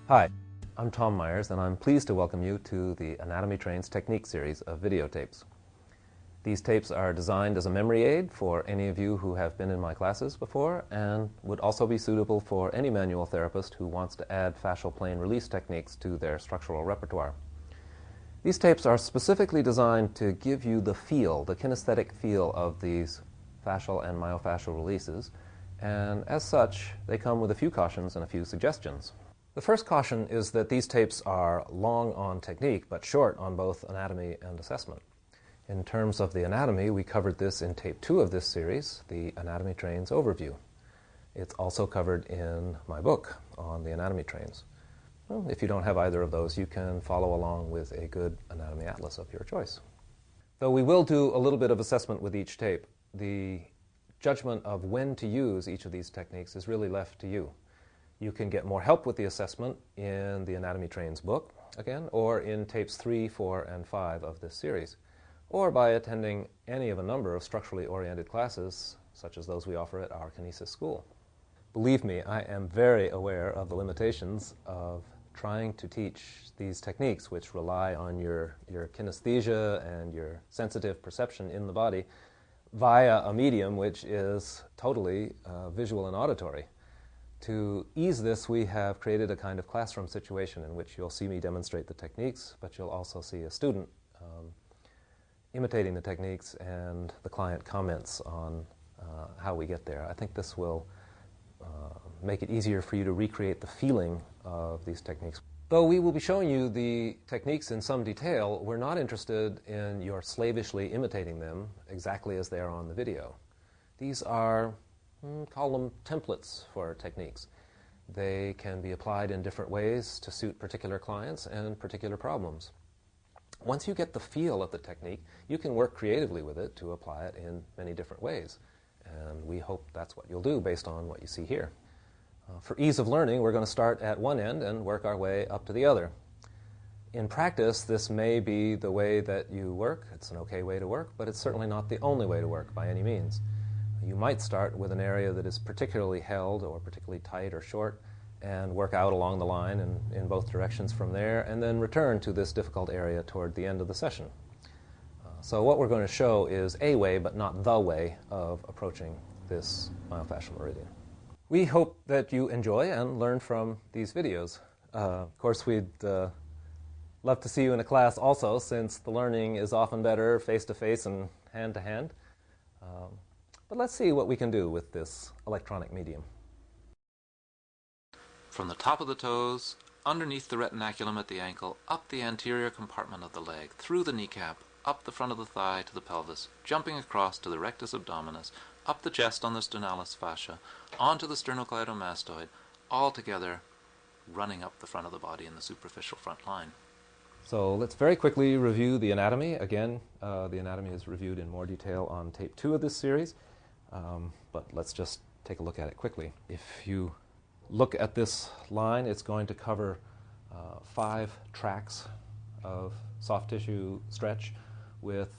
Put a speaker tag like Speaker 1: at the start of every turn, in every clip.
Speaker 1: Hi, I'm Tom Myers, and I'm pleased to welcome you to the Anatomy Trains Technique series of videotapes. These tapes are designed as a memory aid for any of you who have been in my classes before, and would also be suitable for any manual therapist who wants to add fascial plane release techniques to their structural repertoire. These tapes are specifically designed to give you the feel, the kinesthetic feel of these fascial and myofascial releases, and as such, they come with a few cautions and a few suggestions. The first caution is that these tapes are long on technique, but short on both anatomy and assessment. In terms of the anatomy, we covered this in tape 2 of this series, the Anatomy Trains Overview. It's also covered in my book on the anatomy trains. Well, if you don't have either of those, you can follow along with a good anatomy atlas of your choice. Though we will do a little bit of assessment with each tape, the judgment of when to use each of these techniques is really left to you. You can get more help with the assessment in the Anatomy Trains book, again, or in tapes 3, 4, and 5 of this series, or by attending any of a number of structurally oriented classes, such as those we offer at our kinesis school. Believe me, I am very aware of the limitations of trying to teach these techniques, which rely on your kinesthesia and your sensitive perception in the body, via a medium which is totally visual and auditory. To ease this, we have created a kind of classroom situation in which you'll see me demonstrate the techniques, but you'll also see a student imitating the techniques, and the client comments on how we get there. I think this will make it easier for you to recreate the feeling of these techniques. Though we will be showing you the techniques in some detail, we're not interested in your slavishly imitating them exactly as they are on the video. These are, call them templates for techniques. They can be applied in different ways to suit particular clients and particular problems. Once you get the feel of the technique, you can work creatively with it to apply it in many different ways. And we hope that's what you'll do based on what you see here. For ease of learning, we're going to start at one end and work our way up to the other. In practice, this may be the way that you work. It's an okay way to work, but it's certainly not the only way to work by any means. You might start with an area that is particularly held or particularly tight or short and work out along the line and in both directions from there, and then return to this difficult area toward the end of the session. So what we're going to show is a way, but not the way, of approaching this myofascial meridian. We hope that you enjoy and learn from these videos. Of course, we'd love to see you in a class also, since the learning is often better face-to-face and hand-to-hand. But let's see what we can do with this electronic medium.
Speaker 2: From the top of the toes, underneath the retinaculum at the ankle, up the anterior compartment of the leg, through the kneecap, up the front of the thigh to the pelvis, jumping across to the rectus abdominis, up the chest on the sternalis fascia, onto the sternocleidomastoid, all together running up the front of the body in the superficial front line.
Speaker 1: So let's very quickly review the anatomy. Again, the anatomy is reviewed in more detail on tape 2 of this series, but let's just take a look at it quickly. If you look at this line, it's going to cover 5 tracks of soft tissue stretch with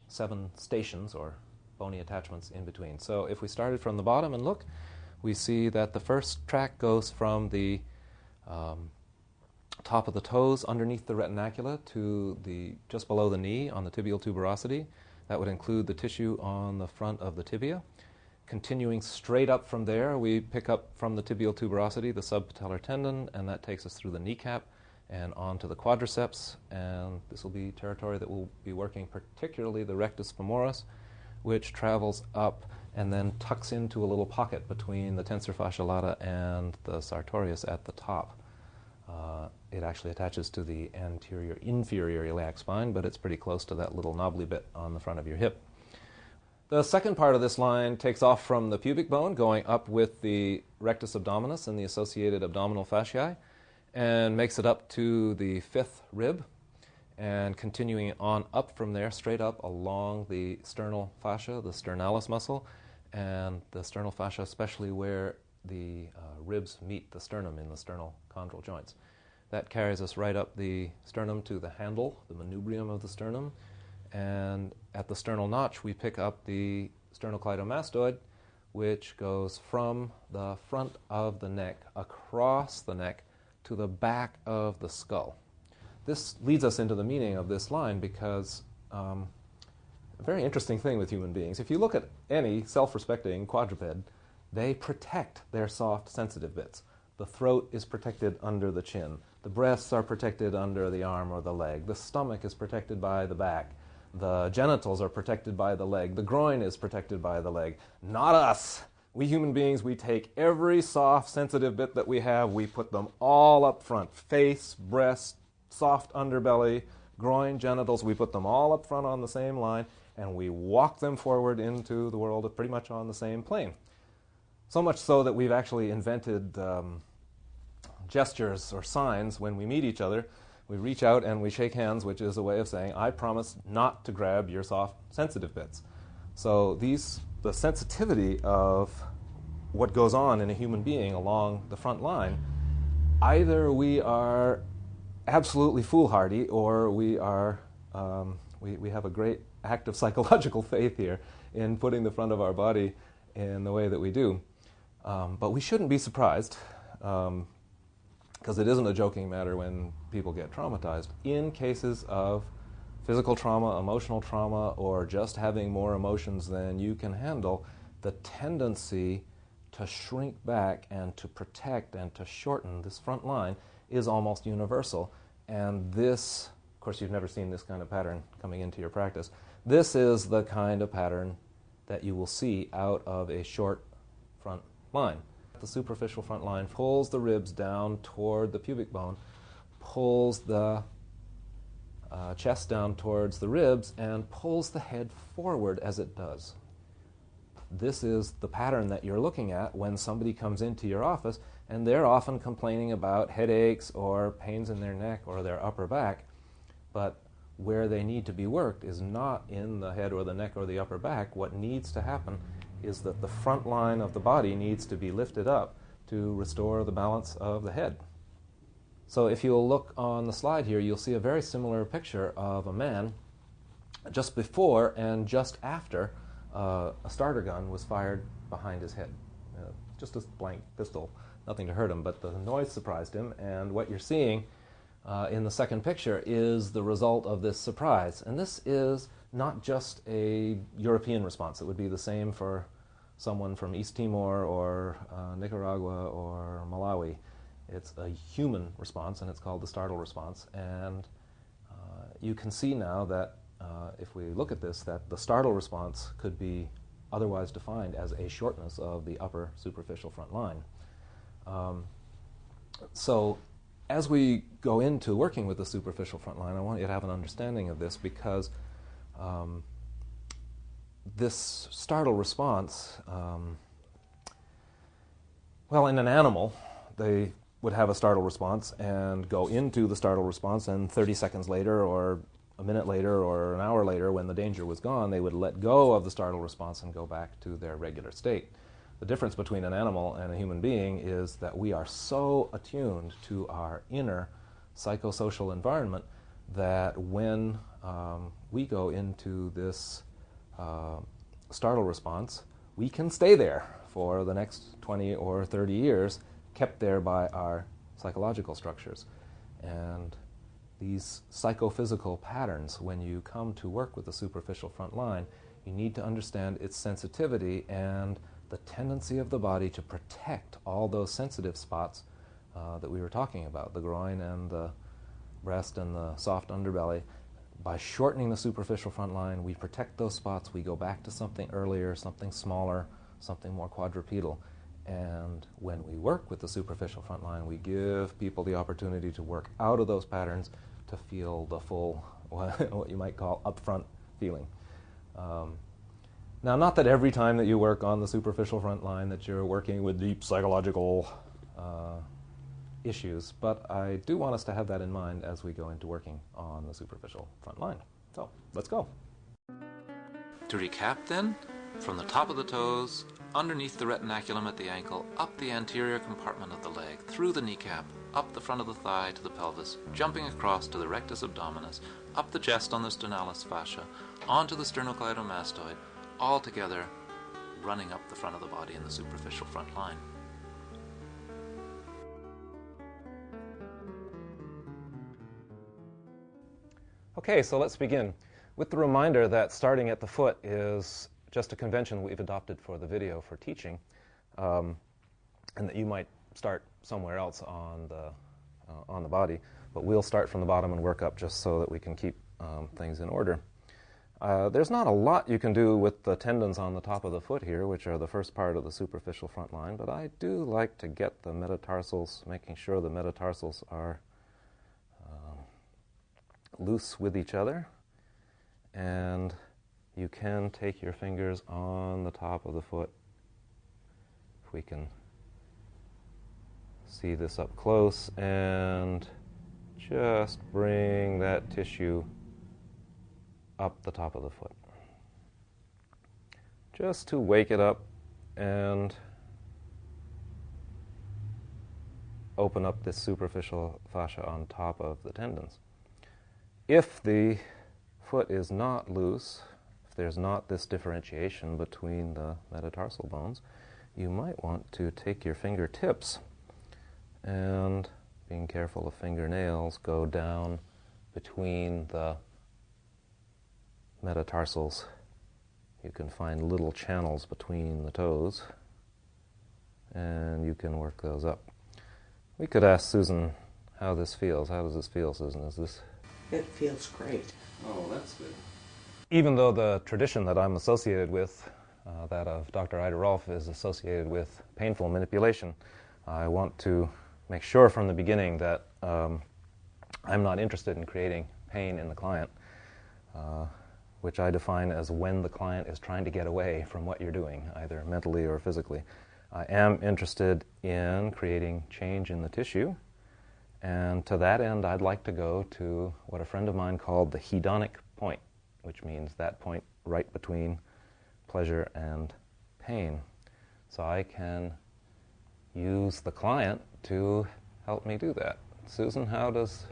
Speaker 1: 7 stations or bony attachments in between. So if we started from the bottom and look, we see that the first track goes from the top of the toes underneath the retinacula to just below the knee on the tibial tuberosity. That would include the tissue on the front of the tibia. Continuing straight up from there, we pick up from the tibial tuberosity the subpatellar tendon, and that takes us through the kneecap and onto the quadriceps, and this will be territory that we'll be working, particularly the rectus femoris, which travels up and then tucks into a little pocket between the tensor fascia lata and the sartorius at the top. It actually attaches to the anterior inferior iliac spine, but it's pretty close to that little knobbly bit on the front of your hip. The second part of this line takes off from the pubic bone, going up with the rectus abdominis and the associated abdominal fasciae, and makes it up to the 5th rib, and continuing on up from there, straight up along the sternal fascia, the sternalis muscle, and the sternal fascia, especially where the ribs meet the sternum in the sternal chondral joints. That carries us right up the sternum to the handle, the manubrium of the sternum, and at the sternal notch we pick up the sternocleidomastoid, which goes from the front of the neck across the neck to the back of the skull. This leads us into the meaning of this line because a very interesting thing with human beings. If you look at any self-respecting quadruped, they protect their soft, sensitive bits. The throat is protected under the chin. The breasts are protected under the arm or the leg. The stomach is protected by the back. The genitals are protected by the leg. The groin is protected by the leg. Not us. We human beings, we take every soft, sensitive bit that we have, we put them all up front. Face, breast, soft underbelly, groin, genitals, we put them all up front on the same line, and we walk them forward into the world pretty much on the same plane. So much so that we've actually invented gestures or signs when we meet each other. We reach out and we shake hands, which is a way of saying, I promise not to grab your soft, sensitive bits. So the sensitivity of what goes on in a human being along the front line, either we are absolutely foolhardy or we are we have a great act of psychological faith here in putting the front of our body in the way that we do. But we shouldn't be surprised, because it isn't a joking matter when people get traumatized. In cases of physical trauma, emotional trauma, or just having more emotions than you can handle, the tendency to shrink back and to protect and to shorten this front line is almost universal. And this, of course, you've never seen this kind of pattern coming into your practice. This is the kind of pattern that you will see out of a short front line. The superficial front line pulls the ribs down toward the pubic bone, pulls the chest down towards the ribs, and pulls the head forward as it does. This is the pattern that you're looking at when somebody comes into your office, and they're often complaining about headaches or pains in their neck or their upper back, but where they need to be worked is not in the head or the neck or the upper back. What needs to happen is that the front line of the body needs to be lifted up to restore the balance of the head. So if you'll look on the slide here, you'll see a very similar picture of a man just before and just after a starter gun was fired behind his head. Just a blank pistol, nothing to hurt him, but the noise surprised him, and what you're seeing in the second picture is the result of this surprise. And this is not just a European response. It would be the same for someone from East Timor or Nicaragua or Malawi. It's a human response, and it's called the startle response. And you can see now that if we look at this, that the startle response could be otherwise defined as a shortness of the upper superficial front line. So as we go into working with the superficial front line, I want you to have an understanding of this, because this startle response, well, in an animal, they would have a startle response and go into the startle response, and 30 seconds later or a minute later or an hour later, when the danger was gone, they would let go of the startle response and go back to their regular state. The difference between an animal and a human being is that we are so attuned to our inner psychosocial environment that when we go into this startle response, we can stay there for the next 20 or 30 years, kept there by our psychological structures. And these psychophysical patterns, when you come to work with the superficial front line, you need to understand its sensitivity and the tendency of the body to protect all those sensitive spots that we were talking about, the groin and the breast and the soft underbelly. By shortening the superficial front line, we protect those spots. We go back to something earlier, something smaller, something more quadrupedal. And when we work with the superficial front line, we give people the opportunity to work out of those patterns to feel the full, what you might call upfront feeling. Now, not that every time that you work on the superficial front line that you're working with deep psychological issues, but I do want us to have that in mind as we go into working on the superficial front line. So, let's go.
Speaker 2: To recap then, from the top of the toes, underneath the retinaculum at the ankle, up the anterior compartment of the leg, through the kneecap, up the front of the thigh to the pelvis, jumping across to the rectus abdominis, up the chest on the sternalis fascia, onto the sternocleidomastoid, all together running up the front of the body in the superficial front line.
Speaker 1: Okay, so let's begin with the reminder that starting at the foot is just a convention we've adopted for the video for teaching, and that you might start somewhere else on the body, but we'll start from the bottom and work up just so that we can keep things in order. There's not a lot you can do with the tendons on the top of the foot here, which are the first part of the superficial front line, but I do like to get the metatarsals, making sure the metatarsals are loose with each other. And you can take your fingers on the top of the foot. If we can see this up close, and just bring that tissue up the top of the foot, just to wake it up and open up this superficial fascia on top of the tendons. If the foot is not loose, if there's not this differentiation between the metatarsal bones, you might want to take your fingertips and, being careful of fingernails, go down between the metatarsals. You can find little channels between the toes, and you can work those up. We could ask Susan how this feels. How does this feel, Susan? Is this...
Speaker 3: It feels great.
Speaker 1: Oh, that's good. Even though the tradition that I'm associated with, that of Dr. Ida Rolfe, is associated with painful manipulation, I want to make sure from the beginning that I'm not interested in creating pain in the client, which I define as when the client is trying to get away from what you're doing, either mentally or physically. I am interested in creating change in the tissue, and to that end I'd like to go to what a friend of mine called the hedonic point, which means that point right between pleasure and pain. So I can use the client to help me do that. Susan, how does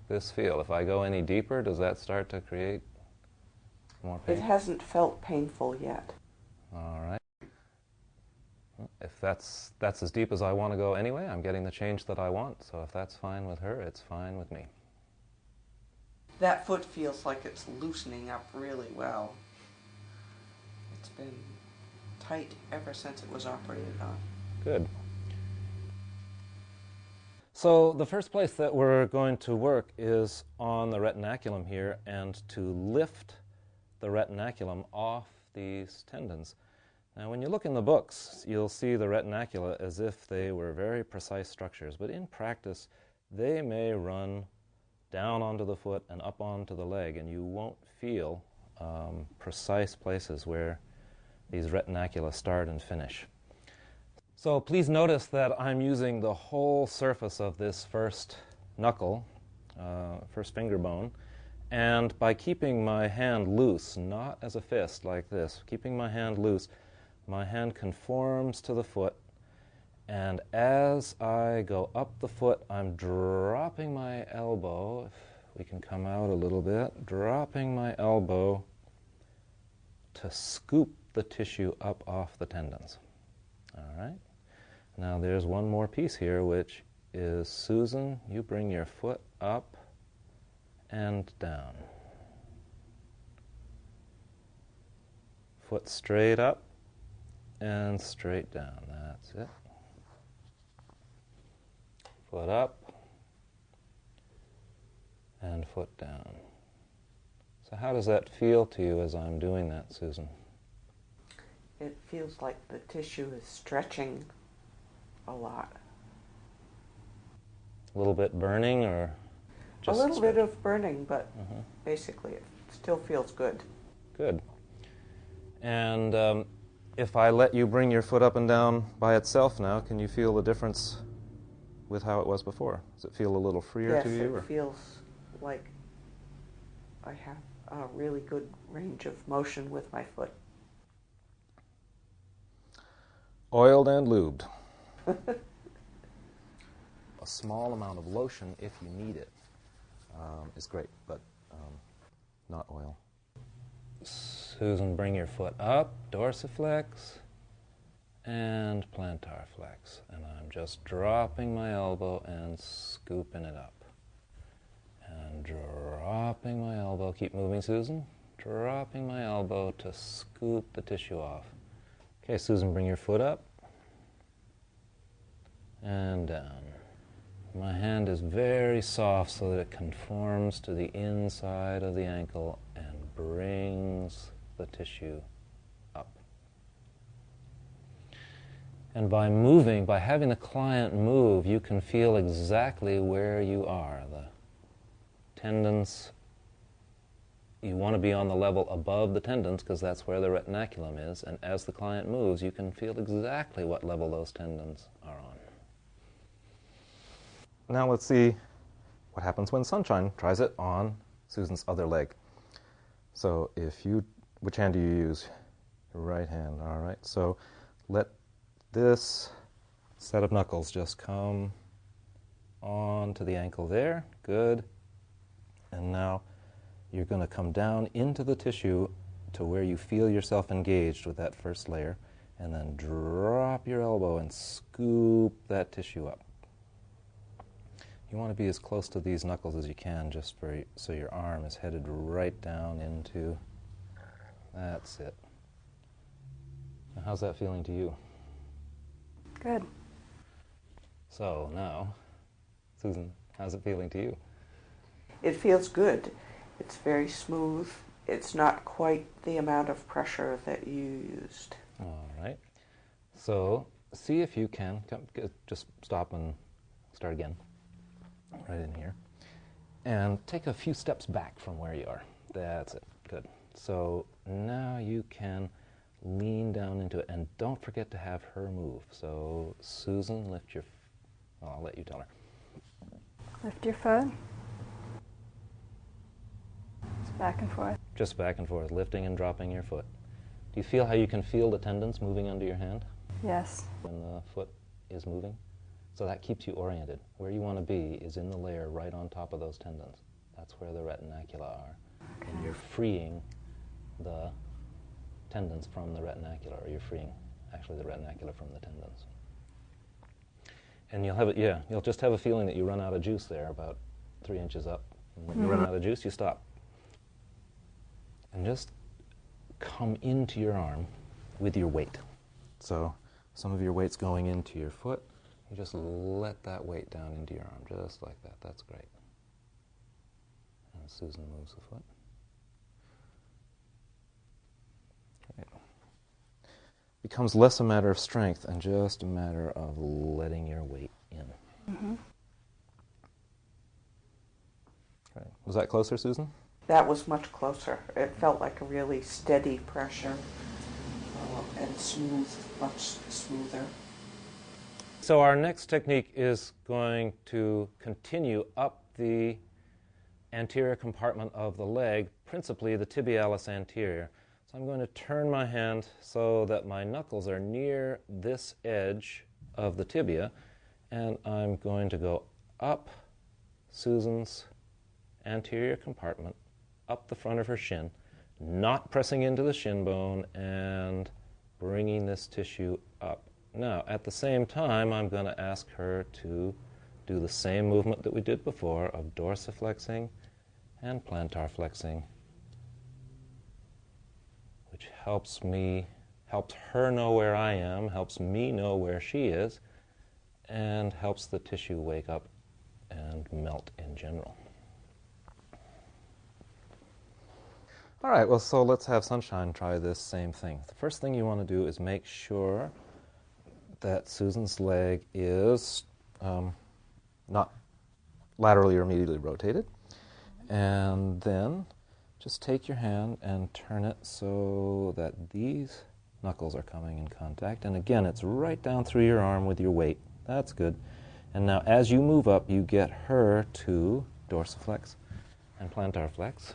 Speaker 1: this feel? If I go any deeper, does that start to create more pain?
Speaker 3: It hasn't felt painful yet.
Speaker 1: All right. If that's as deep as I want to go anyway, I'm getting the change that I want, so if that's fine with her, it's fine with me.
Speaker 3: That foot feels like it's loosening up really well. It's been tight ever since it was operated on.
Speaker 1: Good. So the first place that we're going to work is on the retinaculum here, and to lift the retinaculum off these tendons. Now, when you look in the books, you'll see the retinacula as if they were very precise structures, but in practice, they may run down onto the foot and up onto the leg, and you won't feel precise places where these retinacula start and finish. So please notice that I'm using the whole surface of this first knuckle, first finger bone, and by keeping my hand loose, not as a fist like this, keeping my hand loose, my hand conforms to the foot, and as I go up the foot, I'm dropping my elbow, if we can come out a little bit, dropping my elbow to scoop the tissue up off the tendons. All right? Now there's one more piece here, which is, Susan, you bring your foot up and down. Foot straight up and straight down. That's it. Foot up and foot down. So how does that feel to you as I'm doing that, Susan?
Speaker 3: It feels like the tissue is stretching a lot.
Speaker 1: A little bit burning, or just
Speaker 3: a little
Speaker 1: stretching?
Speaker 3: bit of burning, but basically it still feels good.
Speaker 1: Good. And if I let you bring your foot up and down by itself now, can you feel the difference with how it was before? Does it feel a little freer to you?
Speaker 3: Yes, it feels like I have a really good range of motion with my foot.
Speaker 1: Oiled and lubed. A small amount of lotion, if you need it, is great, but not oil. Susan, bring your foot up, dorsiflex, and plantar flex. And I'm just dropping my elbow and scooping it up. And and dropping my elbow. Keep moving, Susan. Dropping my elbow to scoop the tissue off. Okay, Susan, bring your foot up and down. My hand is very soft so that it conforms to the inside of the ankle and brings the tissue up. And by moving, by having the client move, you can feel exactly where you are. The tendons, you want to be on the level above the tendons because that's where the retinaculum is, and as the client moves, you can feel exactly what level those tendons are on. Now let's see what happens when Sunshine tries it on Susan's other leg. So which hand do you use? Your right hand, all right. So let this set of knuckles just come onto the ankle there, good. And now you're going to come down into the tissue to where you feel yourself engaged with that first layer, and then drop your elbow and scoop that tissue up. You want to be as close to these knuckles as you can, just so your arm is headed right down into, that's it. Now, how's that feeling to you?
Speaker 4: Good.
Speaker 1: So now, Susan, how's it feeling to you?
Speaker 3: It feels good. It's very smooth. It's not quite the amount of pressure that you used.
Speaker 1: All right. So see if you can, just stop and start again. Right in here. And take a few steps back from where you are. That's it. Good. So now you can lean down into it, and don't forget to have her move. So Susan, lift your, I'll let you tell her.
Speaker 4: Lift your foot. Just back and forth.
Speaker 1: Just back and forth, lifting and dropping your foot. Do you feel how you can feel the tendons moving under your hand?
Speaker 4: Yes.
Speaker 1: When the foot is moving? So that keeps you oriented. Where you want to be is in the layer right on top of those tendons. That's where the retinacula are.
Speaker 4: Okay.
Speaker 1: And you're freeing the tendons from the retinacula, or you're freeing actually the retinacula from the tendons. And you'll just have a feeling that you run out of juice there about 3 inches up. And when you run out of juice, you stop. And just come into your arm with your weight. So some of your weight's going into your foot. You just let that weight down into your arm, just like that. That's great. And Susan moves the foot. Okay. Becomes less a matter of strength and just a matter of letting your weight in.
Speaker 4: Mm-hmm.
Speaker 1: Okay. Was that closer, Susan?
Speaker 3: That was much closer. It felt like a really steady pressure and smooth, much smoother.
Speaker 1: So our next technique is going to continue up the anterior compartment of the leg, principally the tibialis anterior. So I'm going to turn my hand so that my knuckles are near this edge of the tibia, and I'm going to go up Susan's anterior compartment, up the front of her shin, not pressing into the shin bone, and bringing this tissue up. Now, at the same time, I'm going to ask her to do the same movement that we did before of dorsiflexing and plantar flexing, which helps her know where I am, helps me know where she is, and helps the tissue wake up and melt in general. All right, well, so let's have Sunshine try this same thing. The first thing you want to do is make sure that Susan's leg is not laterally or medially rotated. And then just take your hand and turn it so that these knuckles are coming in contact. And again, it's right down through your arm with your weight. That's good. And now as you move up, you get her to dorsiflex and plantar flex.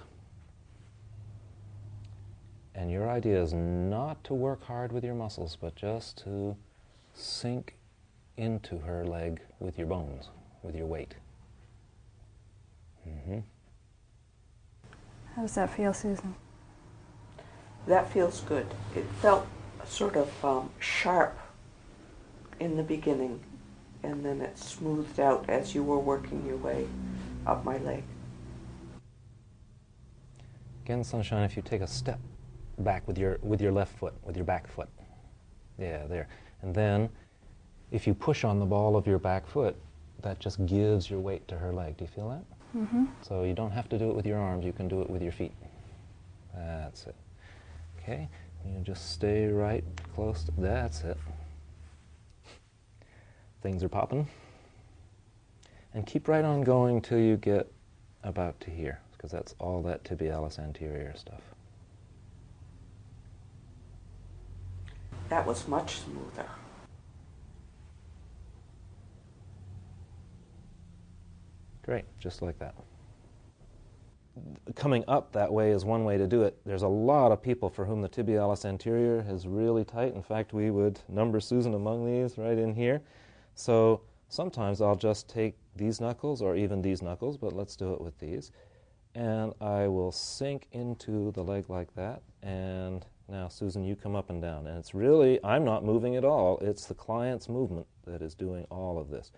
Speaker 1: And your idea is not to work hard with your muscles, but just to sink into her leg with your bones, with your weight. Mm-hmm.
Speaker 4: How does that feel, Susan?
Speaker 3: That feels good. It felt sort of sharp in the beginning, and then it smoothed out as you were working your way up my leg.
Speaker 1: Again, Sunshine, if you take a step back with your left foot, with your back foot. Yeah, there. And then, if you push on the ball of your back foot, that just gives your weight to her leg. Do you feel that?
Speaker 4: Mm-hmm.
Speaker 1: So you don't have to do it with your arms, you can do it with your feet. That's it. Okay, you just stay right close to, that's it. Things are popping. And keep right on going till you get about to here, because that's all that tibialis anterior stuff.
Speaker 3: That was much smoother.
Speaker 1: Great, just like that. Coming up that way is one way to do it. There's a lot of people for whom the tibialis anterior is really tight. In fact, we would number Susan among these right in here. So sometimes I'll just take these knuckles or even these knuckles, but let's do it with these. And I will sink into the leg like that. And now, Susan, you come up and down. And it's really, I'm not moving at all. It's the client's movement that is doing all of this.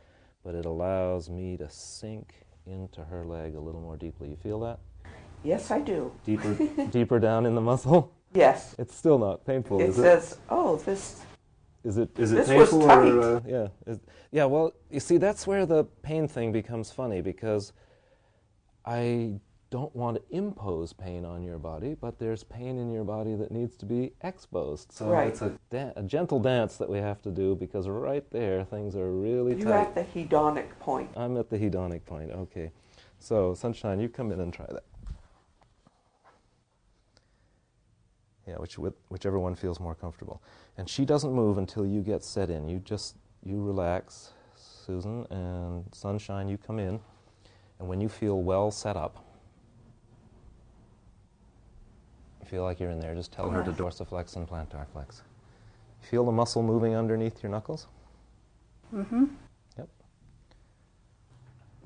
Speaker 1: But it allows me to sink into her leg a little more deeply. You feel that?
Speaker 3: Yes, I do.
Speaker 1: Deeper, deeper down in the muscle?
Speaker 3: Yes.
Speaker 1: It's still not painful,
Speaker 3: It
Speaker 1: is it?
Speaker 3: says, oh, this...
Speaker 1: Is it
Speaker 3: This was
Speaker 1: painful
Speaker 3: tight.
Speaker 1: or yeah? Yeah, well, you see, that's where the pain thing becomes funny, because I don't want to impose pain on your body, but there's pain in your body that needs to be exposed. So
Speaker 3: Right.
Speaker 1: it's a gentle dance that we have to do, because right there things are really
Speaker 3: You're
Speaker 1: tight.
Speaker 3: at the hedonic point.
Speaker 1: I'm at the hedonic point. Okay. So, Sunshine, you come in and try that. Yeah, whichever one feels more comfortable. And she doesn't move until you get set in. You relax, Susan, and Sunshine, you come in. And when you feel well set up, you feel like you're in there, just tell her to dorsiflex and plantar flex. Feel the muscle moving underneath your knuckles?
Speaker 4: Mm-hmm.
Speaker 1: Yep.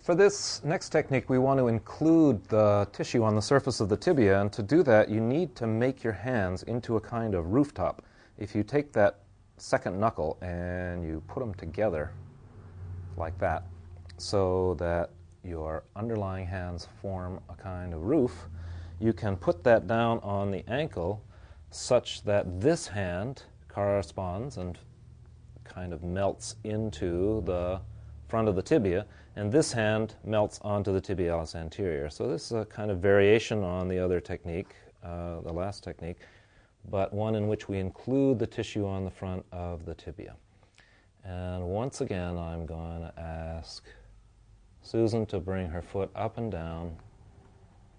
Speaker 1: For this next technique, we want to include the tissue on the surface of the tibia, and to do that, you need to make your hands into a kind of rooftop. If you take that second knuckle and you put them together like that, so that your underlying hands form a kind of roof, you can put that down on the ankle such that this hand corresponds and kind of melts into the front of the tibia, and this hand melts onto the tibialis anterior. So this is a kind of variation on the other technique, the last technique, but one in which we include the tissue on the front of the tibia. And once again, I'm going to ask Susan to bring her foot up and down,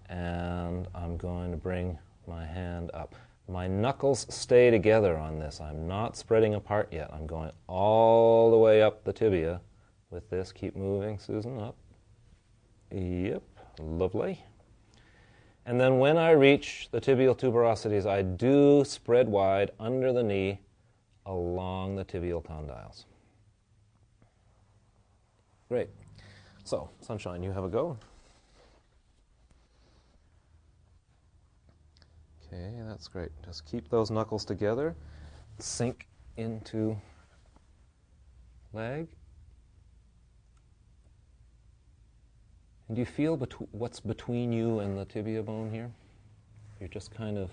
Speaker 1: and I'm going to bring my hand up. My knuckles stay together on this. I'm not spreading apart yet. I'm going all the way up the tibia with this. Keep moving, Susan, up. Yep, lovely. And then when I reach the tibial tuberosities, I do spread wide under the knee along the tibial condyles. Great. So, Sunshine, you have a go. Okay, that's great. Just keep those knuckles together. Sink into leg. And do you feel what's between you and the tibia bone here? You're just kind of,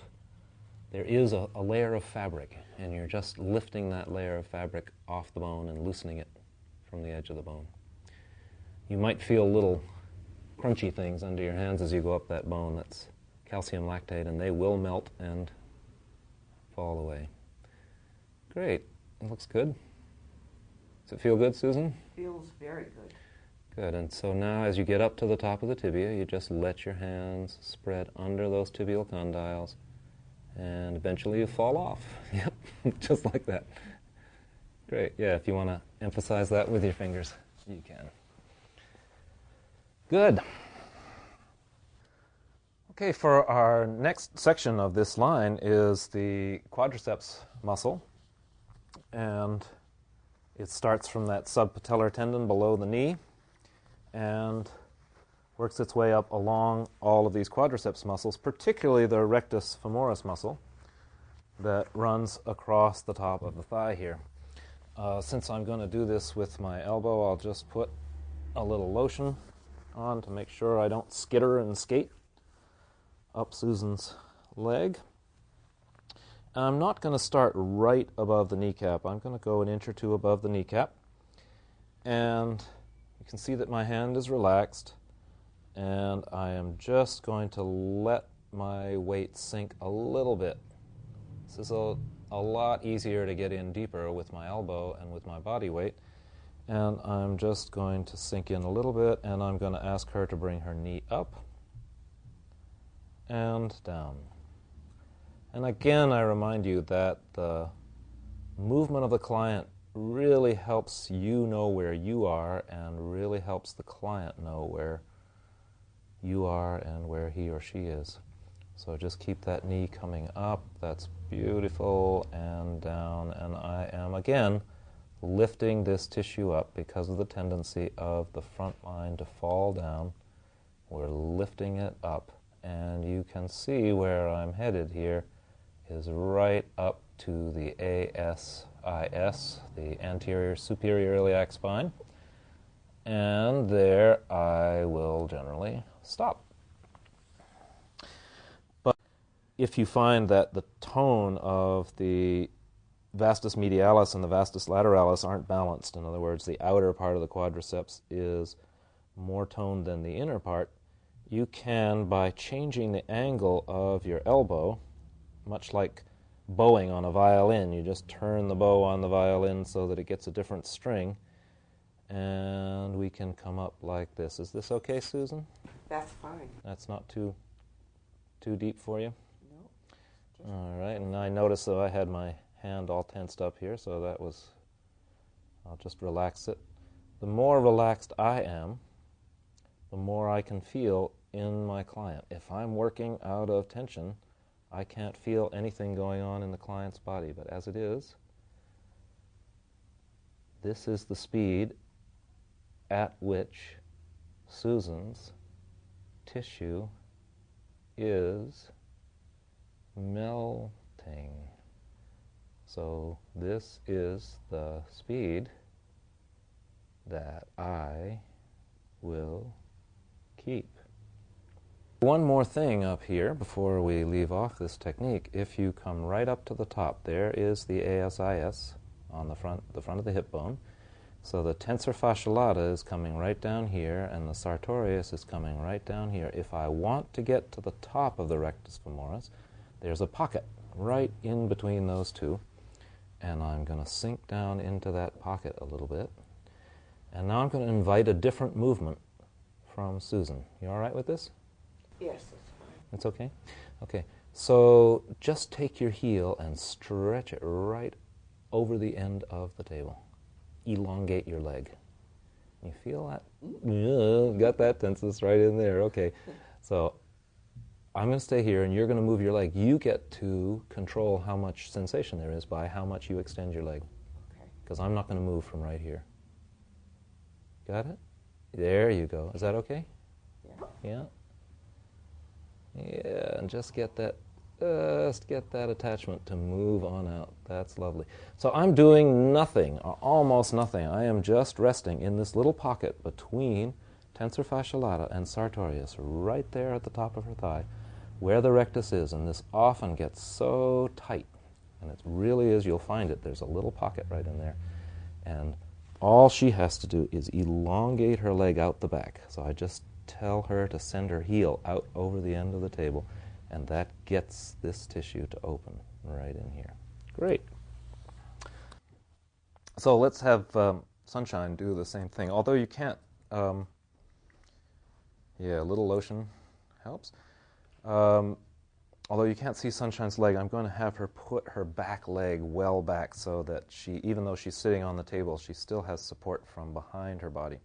Speaker 1: there is a layer of fabric, and you're just lifting that layer of fabric off the bone and loosening it from the edge of the bone. You might feel little crunchy things under your hands as you go up that bone. That's calcium lactate, and they will melt and fall away. Great. It looks good. Does it feel good, Susan?
Speaker 3: Feels very good.
Speaker 1: Good. And so now as you get up to the top of the tibia, you just let your hands spread under those tibial condyles, and eventually you fall off. Yep, just like that. Great. Yeah, if you want to emphasize that with your fingers, you can. Good. Okay, for our next section of this line is the quadriceps muscle, and it starts from that subpatellar tendon below the knee and works its way up along all of these quadriceps muscles, particularly the rectus femoris muscle that runs across the top of the thigh here. Since I'm going to do this with my elbow, I'll just put a little lotion on to make sure I don't skitter and skate up Susan's leg. I'm not going to start right above the kneecap. I'm going to go an inch or two above the kneecap. And you can see that my hand is relaxed. And I am just going to let my weight sink a little bit. This is a lot easier to get in deeper with my elbow and with my body weight. And I'm just going to sink in a little bit, and I'm going to ask her to bring her knee up and down. And again, I remind you that the movement of the client really helps you know where you are and really helps the client know where you are and where he or she is. So just keep that knee coming up. That's beautiful, and down. And I am, again, lifting this tissue up because of the tendency of the front line to fall down. We're lifting it up. And you can see where I'm headed here is right up to the ASIS, the anterior superior iliac spine. And there I will generally stop. But if you find that the tone of the vastus medialis and the vastus lateralis aren't balanced, in other words, the outer part of the quadriceps is more toned than the inner part, you can, by changing the angle of your elbow, much like bowing on a violin, you just turn the bow on the violin so that it gets a different string, and we can come up like this. Is this okay, Susan?
Speaker 3: That's fine.
Speaker 1: That's not too deep for you?
Speaker 3: No.
Speaker 1: All right, and I noticed that I had my hand all tensed up here, so that was, I'll just relax it. The more relaxed I am, the more I can feel in my client. If I'm working out of tension, I can't feel anything going on in the client's body. But as it is, this is the speed at which Susan's tissue is melting. So this is the speed that I will keep. One more thing up here before we leave off this technique. If you come right up to the top, there is the ASIS on the front of the hip bone. So the tensor fasciolata is coming right down here, and the sartorius is coming right down here. If I want to get to the top of the rectus femoris, there's a pocket right in between those two, and I'm going to sink down into that pocket a little bit. And now I'm going to invite a different movement from Susan. You all right with this?
Speaker 3: Yes, that's fine.
Speaker 1: It's okay? Okay. So just take your heel and stretch it right over the end of the table. Elongate your leg. You feel that? Yeah, got that tensus right in there. Okay. So I'm going to stay here, and you're going to move your leg. You get to control how much sensation there is by how much you extend your leg.
Speaker 3: Okay.
Speaker 1: Because I'm not going to move from right here. Got it? There you go. Is that okay?
Speaker 3: Yeah.
Speaker 1: Yeah? Yeah, and just get that attachment to move on out. That's lovely. So I'm doing nothing, or almost nothing. I am just resting in this little pocket between tensor fasciolata and sartorius, right there at the top of her thigh, where the rectus is. And this often gets so tight, and it really is, you'll find it. There's a little pocket right in there. And all she has to do is elongate her leg out the back. So I just tell her to send her heel out over the end of the table, and that gets this tissue to open right in here. Great. So let's have Sunshine do the same thing. Although you can't, a little lotion helps. Although you can't see Sunshine's leg, I'm going to have her put her back leg well back so that she, even though she's sitting on the table, she still has support from behind her body.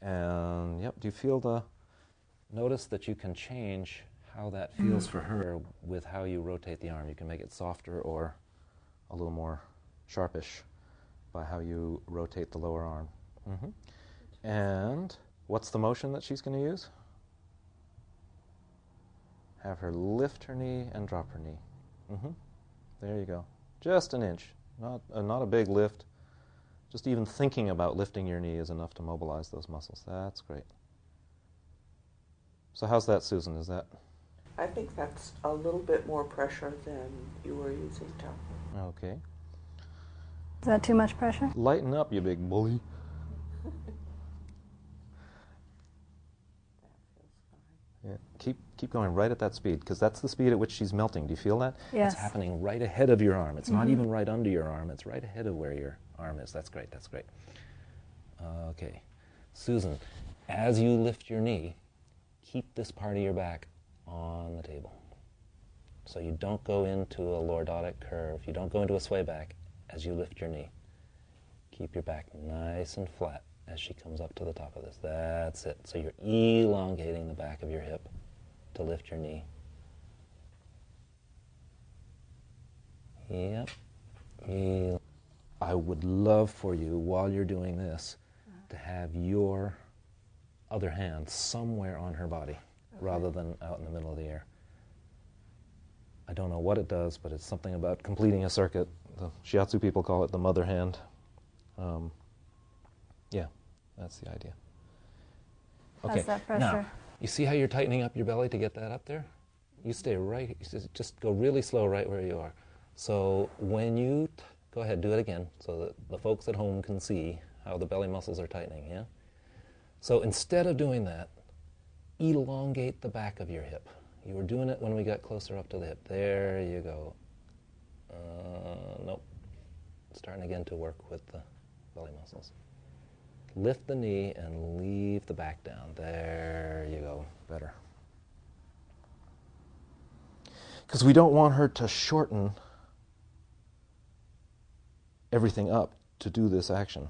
Speaker 1: And, yep, do you feel notice that you can change how that feels for her with how you rotate the arm. You can make it softer or a little more sharpish by how you rotate the lower arm. Mm-hmm. And what's the motion that she's going to use? Have her lift her knee and drop her knee. Mm-hmm. There you go. Just an inch. Not a big lift. Just even thinking about lifting your knee is enough to mobilize those muscles. That's great. So how's that, Susan? Is that?
Speaker 3: I think that's a little bit more pressure than you were using, Tom.
Speaker 1: Okay.
Speaker 4: Is that too much pressure?
Speaker 1: Lighten up, you big bully. Yeah. Keep going right at that speed, because that's the speed at which she's melting. Do you feel that?
Speaker 4: Yes.
Speaker 1: It's happening right ahead of your arm. It's not even right under your arm. It's right ahead of where your arm is. That's great. That's great. Okay. Susan, as you lift your knee, keep this part of your back on the table. So you don't go into a lordotic curve. You don't go into a sway back as you lift your knee. Keep your back nice and flat as she comes up to the top of this. That's it. So you're elongating the back of your hip to lift your knee. Yep. I would love for you, while you're doing this, to have your other hand somewhere on her body, rather than out in the middle of the air. I don't know what it does, but it's something about completing a circuit. The shiatsu people call it the mother hand. Yeah, that's the idea. Okay,
Speaker 4: How's that pressure?
Speaker 1: now, you see how you're tightening up your belly to get that up there? You stay right, just go really slow right where you are. So when you, go ahead, do it again, so that the folks at home can see how the belly muscles are tightening, yeah? So instead of doing that, elongate the back of your hip. You were doing it when we got closer up to the hip. There you go. Nope. Starting again to work with the belly muscles. Lift the knee and leave the back down. There you go. Better. Because we don't want her to shorten everything up to do this action.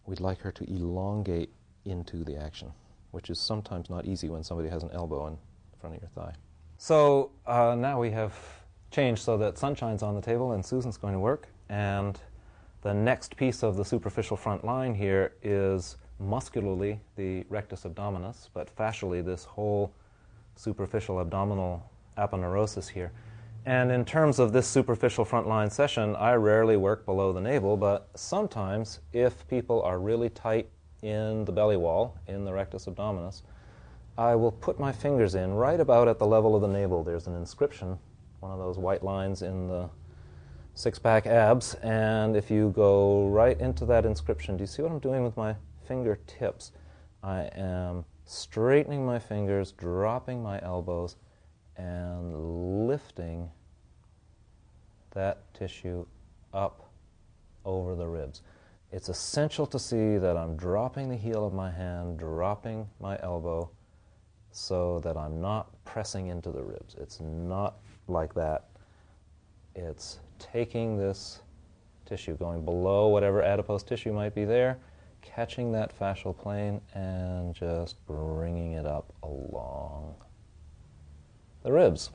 Speaker 1: We'd like her to elongate into the action, which is sometimes not easy when somebody has an elbow in front of your thigh. So now we have changed so that Sunshine's on the table and Susan's going to work, and the next piece of the superficial front line here is muscularly the rectus abdominis, but fascially this whole superficial abdominal aponeurosis here. And in terms of this superficial front line session, I rarely work below the navel, but sometimes if people are really tight in the belly wall, in the rectus abdominis, I will put my fingers in right about at the level of the navel. There's an inscription, one of those white lines in the six-pack abs, and if you go right into that inscription, do you see what I'm doing with my fingertips? I am straightening my fingers, dropping my elbows, and lifting that tissue up over the ribs. It's essential to see that I'm dropping the heel of my hand, dropping my elbow, so that I'm not pressing into the ribs. It's not like that. It's taking this tissue, going below whatever adipose tissue might be there, catching that fascial plane, and just bringing it up along the ribs.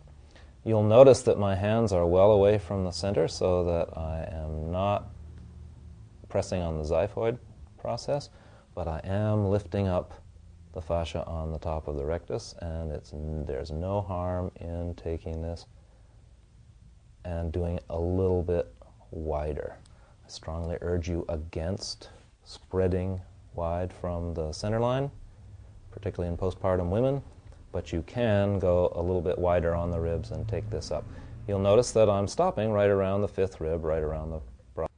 Speaker 1: You'll notice that my hands are well away from the center so that I am not pressing on the xiphoid process, but I am lifting up the fascia on the top of the rectus, and there's no harm in taking this and doing it a little bit wider. I strongly urge you against spreading wide from the center line, particularly in postpartum women, but you can go a little bit wider on the ribs and take this up. You'll notice that I'm stopping right around the fifth rib, right around the brow.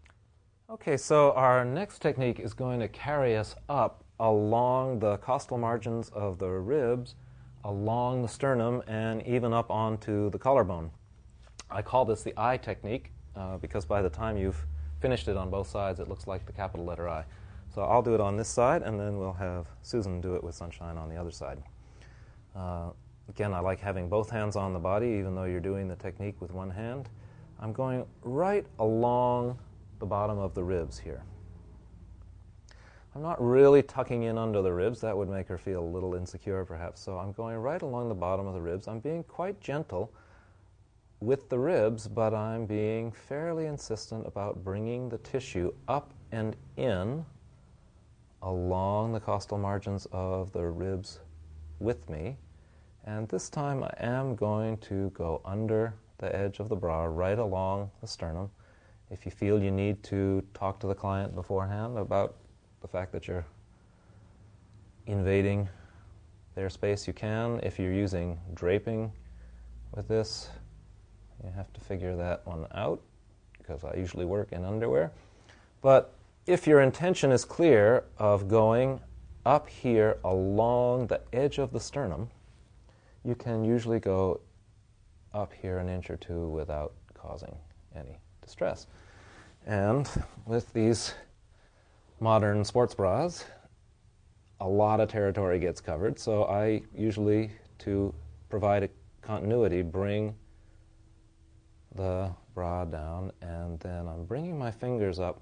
Speaker 1: Okay, so our next technique is going to carry us up along the costal margins of the ribs, along the sternum, and even up onto the collarbone. I call this the I technique because by the time you've finished it on both sides, it looks like the capital letter I. So I'll do it on this side, and then we'll have Susan do it with Sunshine on the other side. Again, I like having both hands on the body, even though you're doing the technique with one hand. I'm going right along the bottom of the ribs here. I'm not really tucking in under the ribs. That would make her feel a little insecure, perhaps. So I'm going right along the bottom of the ribs. I'm being quite gentle with the ribs, but I'm being fairly insistent about bringing the tissue up and in along the costal margins of the ribs with me. And this time I am going to go under the edge of the bra, right along the sternum. If you feel you need to talk to the client beforehand about the fact that you're invading there's space, you can. If you're using draping with this, you have to figure that one out, because I usually work in underwear. But if your intention is clear of going up here along the edge of the sternum, you can usually go up here an inch or two without causing any distress. And with these modern sports bras, a lot of territory gets covered, so I usually, to provide a continuity, bring the bra down, and then I'm bringing my fingers up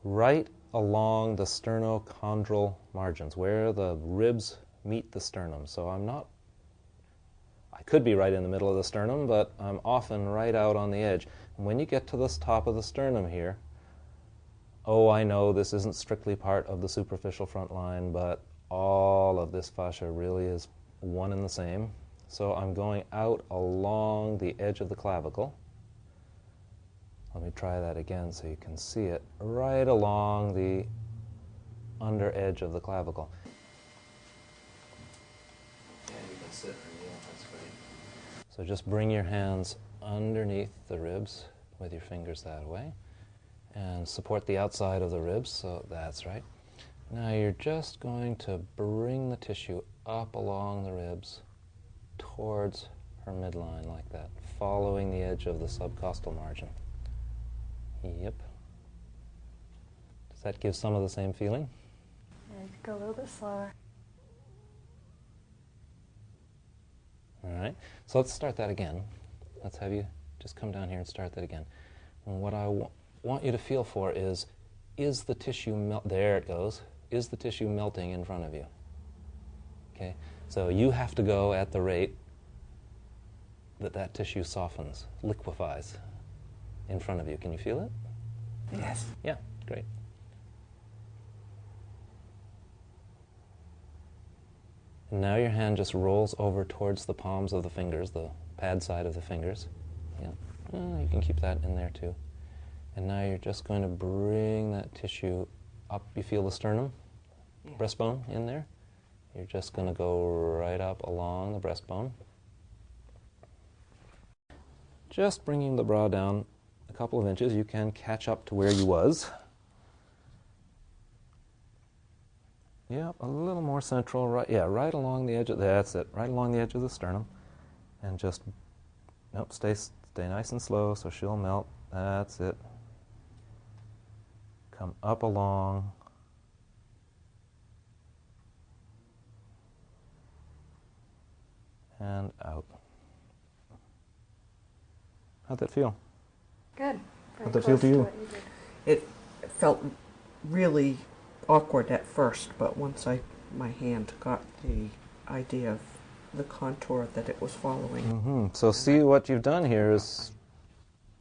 Speaker 1: right along the sternochondral margins, where the ribs meet the sternum. So I could be right in the middle of the sternum, but I'm often right out on the edge. And when you get to this top of the sternum here, oh, I know this isn't strictly part of the superficial front line, but all of this fascia really is one and the same. So I'm going out along the edge of the clavicle. Let me try that again so you can see it. Right along the under edge of the clavicle. Yeah, you can sit and kneel, that's great. So just bring your hands underneath the ribs with your fingers that way, and support the outside of the ribs, so that's right. Now you're just going to bring the tissue up along the ribs towards her midline like that, following the edge of the subcostal margin. Yep. Does that give some of the same feeling?
Speaker 4: Yeah, you could go a little bit slower.
Speaker 1: All right, so let's start that again. Let's have you just come down here and start that again. And what I want you to feel for is the tissue there it goes. Is the tissue melting in front of you? Okay, so you have to go at the rate that tissue softens, liquefies in front of you. Can you feel it?
Speaker 3: Yes.
Speaker 1: Yeah, great. And now your hand just rolls over towards the palms of the fingers, the pad side of the fingers. Yeah, you can keep that in there too. And now you're just going to bring that tissue up. You feel the sternum, breastbone in there? You're just going to go right up along the breastbone. Just bringing the bra down a couple of inches. You can catch up to where you was. Yeah, a little more central, right? Yeah, right along the edge of, that's it, right along the edge of the sternum. And just, nope, stay nice and slow so she'll melt. That's it. Come up along. And out. How'd that feel?
Speaker 4: Good.
Speaker 1: How'd that feel to you?
Speaker 3: It felt really awkward at first, but once my hand got the idea of the contour that it was following.
Speaker 1: Mm-hmm. So see what you've done here is...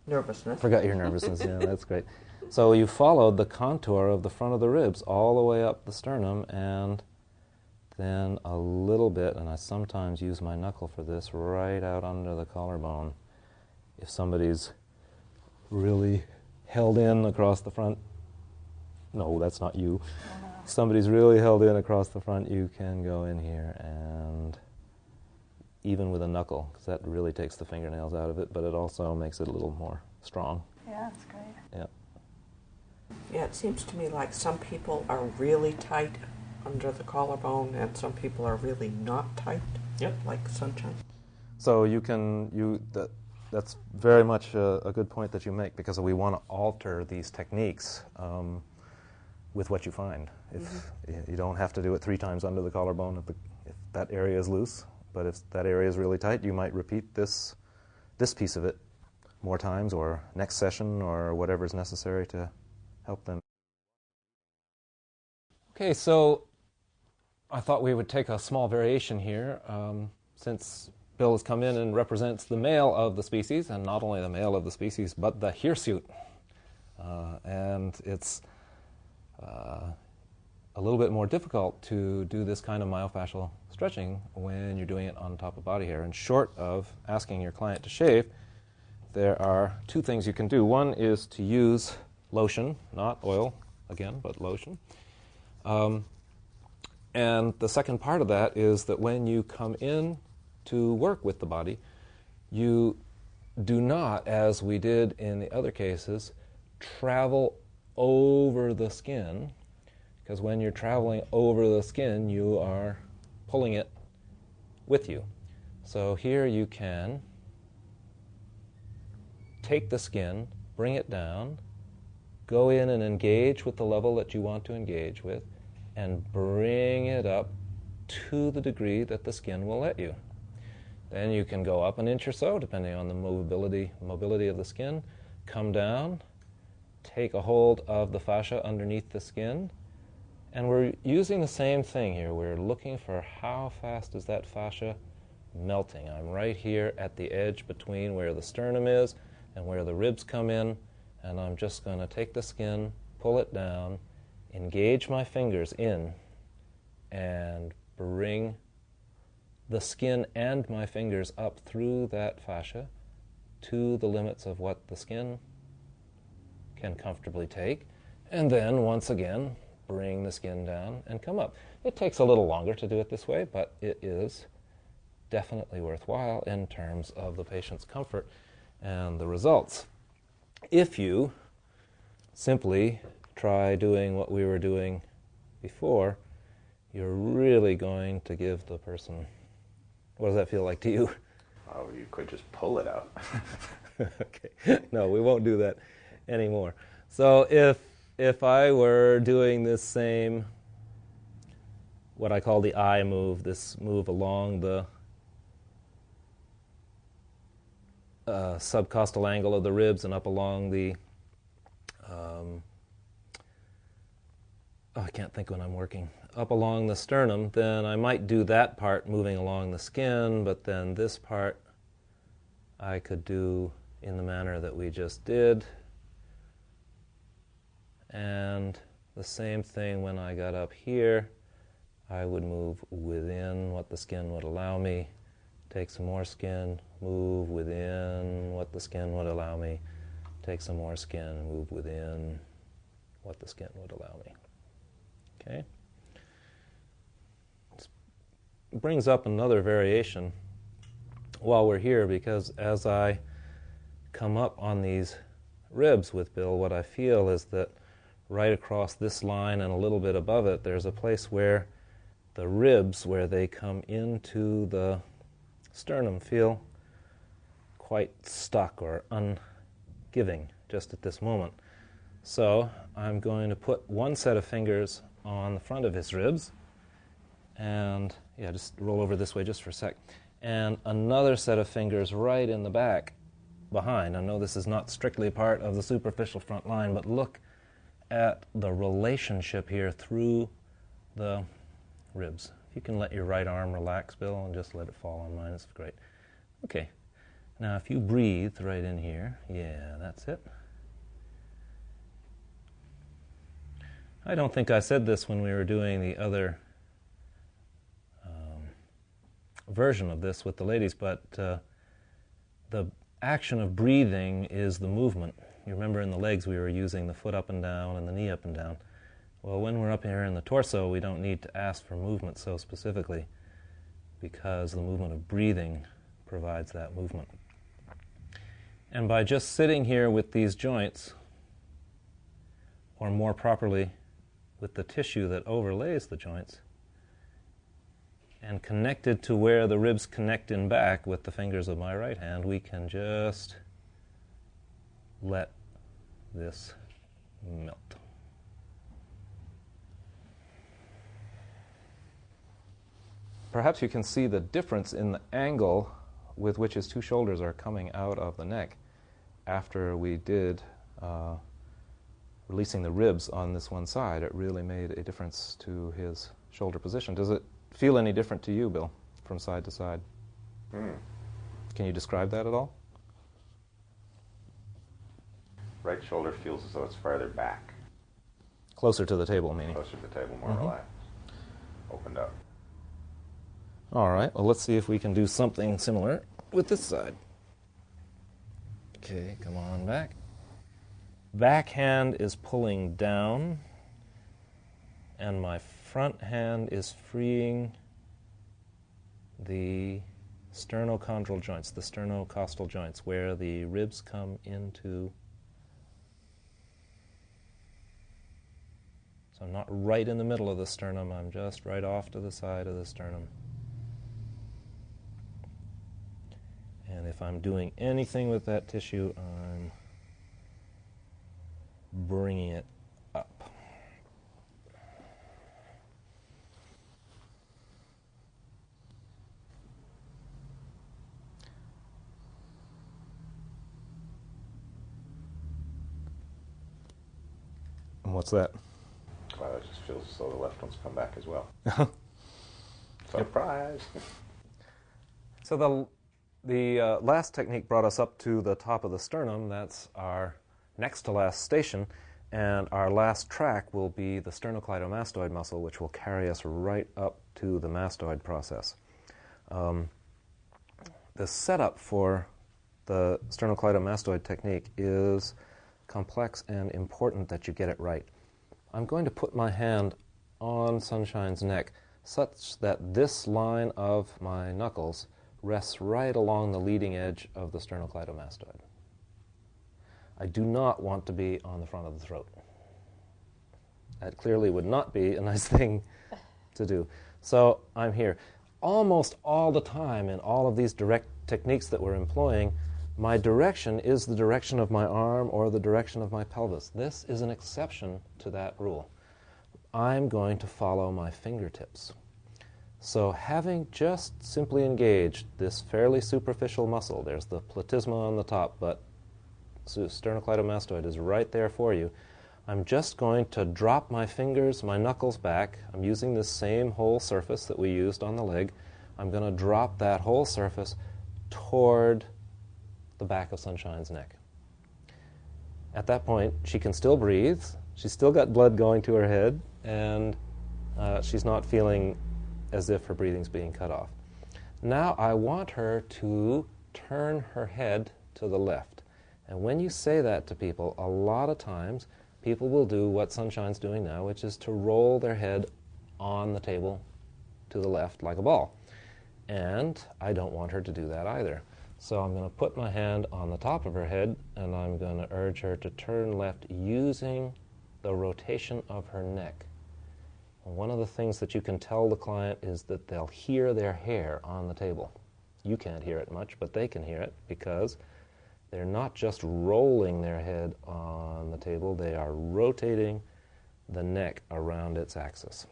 Speaker 3: Nervousness.
Speaker 1: Forgot your nervousness, yeah, that's great. So you followed the contour of the front of the ribs all the way up the sternum, and then a little bit, and I sometimes use my knuckle for this, right out under the collarbone. If somebody's really held in across the front, no, that's not you. If somebody's really held in across the front, you can go in here and even with a knuckle, because that really takes the fingernails out of it, but it also makes it a little more strong.
Speaker 4: Yeah, that's great.
Speaker 1: Yeah.
Speaker 3: Yeah, it seems to me like some people are really tight under the collarbone and some people are really not tight.
Speaker 1: Yep.
Speaker 3: Like Sunshine.
Speaker 1: So that's very much a good point that you make, because we want to alter these techniques with what you find. If you don't have to do it 3 times under the collarbone if that area is loose, but if that area is really tight, you might repeat this piece of it more times, or next session, or whatever is necessary to help them. Okay, so I thought we would take a small variation here, since Bill has come in and represents the male of the species, and not only the male of the species, but the hirsute. And it's a little bit more difficult to do this kind of myofascial stretching when you're doing it on top of body hair. And short of asking your client to shave, there are 2 things you can do. One is to use lotion, not oil, again, but lotion. And the second part of that is that when you come in to work with the body, you do not, as we did in the other cases, travel over the skin, because when you're traveling over the skin, you are pulling it with you. So here you can take the skin, bring it down, go in and engage with the level that you want to engage with, and bring it up to the degree that the skin will let you. Then you can go up an inch or so, depending on the mobility of the skin, come down, take a hold of the fascia underneath the skin, and we're using the same thing here. We're looking for how fast is that fascia melting. I'm right here at the edge between where the sternum is and where the ribs come in, and I'm just going to take the skin, pull it down, engage my fingers in, and bring the skin and my fingers up through that fascia to the limits of what the skin can comfortably take, and then once again bring the skin down and come up. It takes a little longer to do it this way, but it is definitely worthwhile in terms of the patient's comfort and the results. If you simply try doing what we were doing before, you're really going to give the person... What does that feel like to you?
Speaker 5: Oh, you could just pull it out.
Speaker 1: Okay. No, we won't do that anymore. So if I were doing this same, what I call the eye move, this move along the subcostal angle of the ribs and up along the, I can't think when I'm working, up along the sternum, then I might do that part moving along the skin, but then this part I could do in the manner that we just did. And the same thing when I got up here, I would move within what the skin would allow me, take some more skin, move within what the skin would allow me, take some more skin, move within what the skin would allow me. Okay? This brings up another variation while we're here, because as I come up on these ribs with Bill, what I feel is that right across this line and a little bit above it, there's a place where the ribs, where they come into the sternum, feel quite stuck or ungiving just at this moment. So I'm going to put one set of fingers on the front of his ribs, and just roll over this way just for a sec, and another set of fingers right in the back behind. I know this is not strictly part of the superficial front line, but look at the relationship here through the ribs. If you can let your right arm relax, Bill, and just let it fall on mine, it's great. Okay, now if you breathe right in here, that's it. I don't think I said this when we were doing the other version of this with the ladies, but the action of breathing is the movement. You remember in the legs we were using the foot up and down and the knee up and down. Well, when we're up here in the torso, we don't need to ask for movement so specifically, because the movement of breathing provides that movement. And by just sitting here with these joints, or more properly, with the tissue that overlays the joints, and connected to where the ribs connect in back with the fingers of my right hand, we can just let this melt. Perhaps you can see the difference in the angle with which his two shoulders are coming out of the neck after we did releasing the ribs on this one side. It really made a difference to his shoulder position. Does it feel any different to you, Bill, from side to side? Can you describe that at all?
Speaker 5: Right shoulder feels as though it's farther back.
Speaker 1: Closer to the table, meaning?
Speaker 5: Closer to the table, more relaxed. Opened up.
Speaker 1: All right, well, let's see if we can do something similar with this side. Okay, come on back. Back hand is pulling down, and my front hand is freeing the sternocondral joints, the sternocostal joints, where the ribs come into. So I'm not right in the middle of the sternum, I'm just right off to the side of the sternum. And if I'm doing anything with that tissue, I'm bringing it up. And what's that?
Speaker 5: Well, it just feels as though the left one's come back as well. Surprise!
Speaker 1: So the last technique brought us up to the top of the sternum. That's our next to last station. And our last track will be the sternocleidomastoid muscle, which will carry us right up to the mastoid process. The setup for the sternocleidomastoid technique is complex and important that you get it right. I'm going to put my hand on Sunshine's neck such that this line of my knuckles rests right along the leading edge of the sternocleidomastoid. I do not want to be on the front of the throat. That clearly would not be a nice thing to do. So I'm here. Almost all the time in all of these direct techniques that we're employing, my direction is the direction of my arm or the direction of my pelvis. This is an exception to that rule. I'm going to follow my fingertips. So having just simply engaged this fairly superficial muscle, there's the platysma on the top, but sternocleidomastoid is right there for you. I'm just going to drop my fingers, my knuckles back. I'm using this same whole surface that we used on the leg. I'm going to drop that whole surface toward the back of Sunshine's neck. At that point, she can still breathe. She's still got blood going to her head, and she's not feeling as if her breathing's being cut off. Now I want her to turn her head to the left. And when you say that to people, a lot of times people will do what Sunshine's doing now, which is to roll their head on the table to the left like a ball. And I don't want her to do that either. So I'm going to put my hand on the top of her head, and I'm going to urge her to turn left using the rotation of her neck. And one of the things that you can tell the client is that they'll hear their hair on the table. You can't hear it much, but they can hear it because they're not just rolling their head on the table, they are rotating the neck around its axis.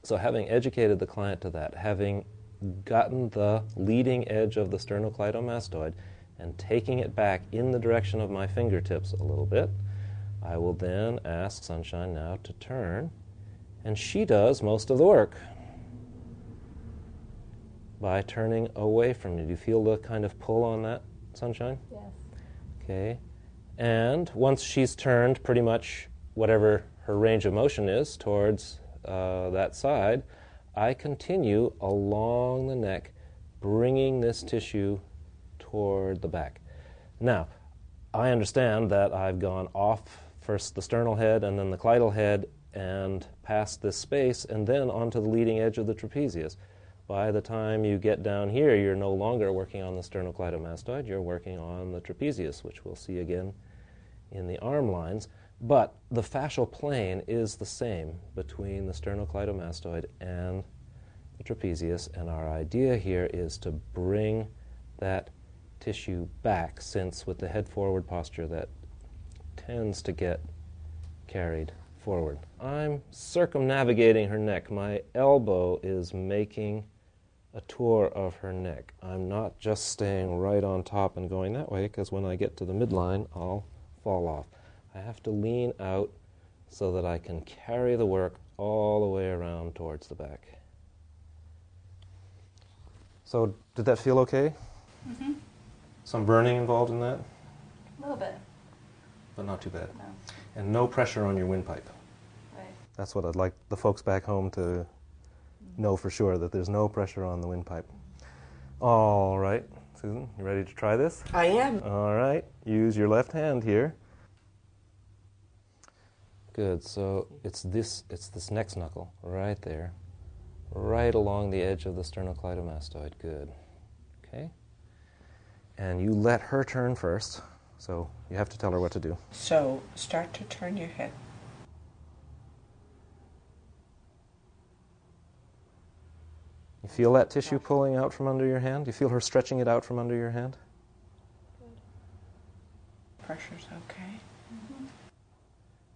Speaker 1: So having educated the client to that, having gotten the leading edge of the sternocleidomastoid and taking it back in the direction of my fingertips a little bit, I will then ask Sunshine now to turn, and she does most of the work by turning away from you. Do you feel the kind of pull on that, Sunshine?
Speaker 4: Yes.
Speaker 1: Okay. And once she's turned pretty much whatever her range of motion is towards that side, I continue along the neck, bringing this tissue toward the back. Now, I understand that I've gone off first the sternal head and then the cleidal head and past this space and then onto the leading edge of the trapezius. By the time you get down here, you're no longer working on the sternocleidomastoid, you're working on the trapezius, which we'll see again in the arm lines. But the fascial plane is the same between the sternocleidomastoid and the trapezius, and our idea here is to bring that tissue back, since with the head forward posture that tends to get carried forward. I'm circumnavigating her neck. My elbow is making a tour of her neck. I'm not just staying right on top and going that way, because when I get to the midline, I'll fall off. I have to lean out so that I can carry the work all the way around towards the back. So, did that feel okay?
Speaker 4: Mm-hmm.
Speaker 1: Some burning involved in that?
Speaker 4: A little bit.
Speaker 1: But not too bad.
Speaker 4: No.
Speaker 1: And no pressure on your windpipe.
Speaker 4: Right.
Speaker 1: That's what I'd like the folks back home to know for sure, that there's no pressure on the windpipe. All right, Susan, you ready to try this?
Speaker 3: I am.
Speaker 1: All right, use your left hand here. Good. So it's this next knuckle right there, right along the edge of the sternocleidomastoid. Good. Okay. And you let her turn first. So you have to tell her what to do.
Speaker 3: So start to turn your head.
Speaker 1: You feel that tissue pulling out from under your hand? You feel her stretching it out from under your hand?
Speaker 3: Pressure's okay.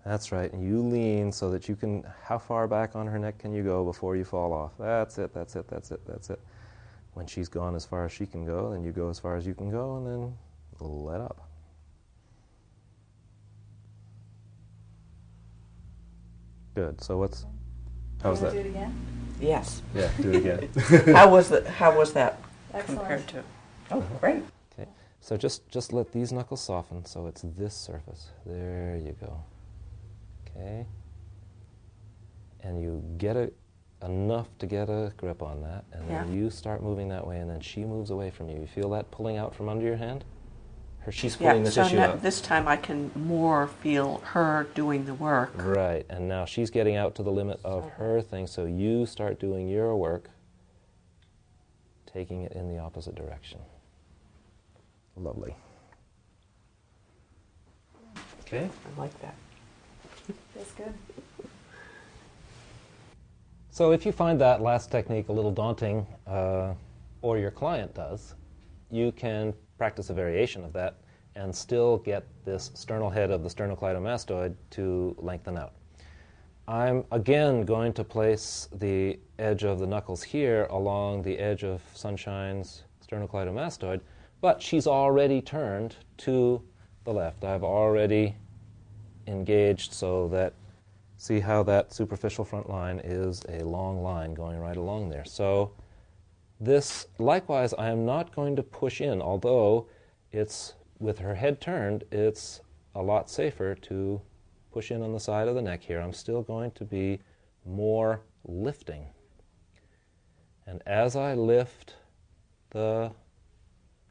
Speaker 1: That's right. And you lean so that you can, how far back on her neck can you go before you fall off? That's it, that's it, that's it, that's it. When she's gone as far as she can go, then you go as far as you can go, and then let up. Good. So how's that?
Speaker 4: Do it again?
Speaker 3: Yes.
Speaker 1: Yeah, do it again.
Speaker 3: How was that
Speaker 4: Excellent.
Speaker 3: compared to? Oh, great.
Speaker 1: Okay. So just let these knuckles soften so it's this surface. There you go. Okay. And you get enough to get a grip on that, and then you start moving that way, and then she moves away from you. You feel that pulling out from under your hand? She's pulling the tissue out.
Speaker 3: This time I can more feel her doing the work.
Speaker 1: Right, and now she's getting out to the limit of her thing, so you start doing your work, taking it in the opposite direction. Lovely. Okay.
Speaker 3: I like that.
Speaker 4: Feels good.
Speaker 1: So if you find that last technique a little daunting, or your client does, you can practice a variation of that and still get this sternal head of the sternocleidomastoid to lengthen out. I'm again going to place the edge of the knuckles here along the edge of Sunshine's sternocleidomastoid, but she's already turned to the left. I've already engaged so that, see how that superficial front line is a long line going right along there. So this, likewise, I am not going to push in, although it's, with her head turned, it's a lot safer to push in on the side of the neck here. I'm still going to be more lifting. And as I lift the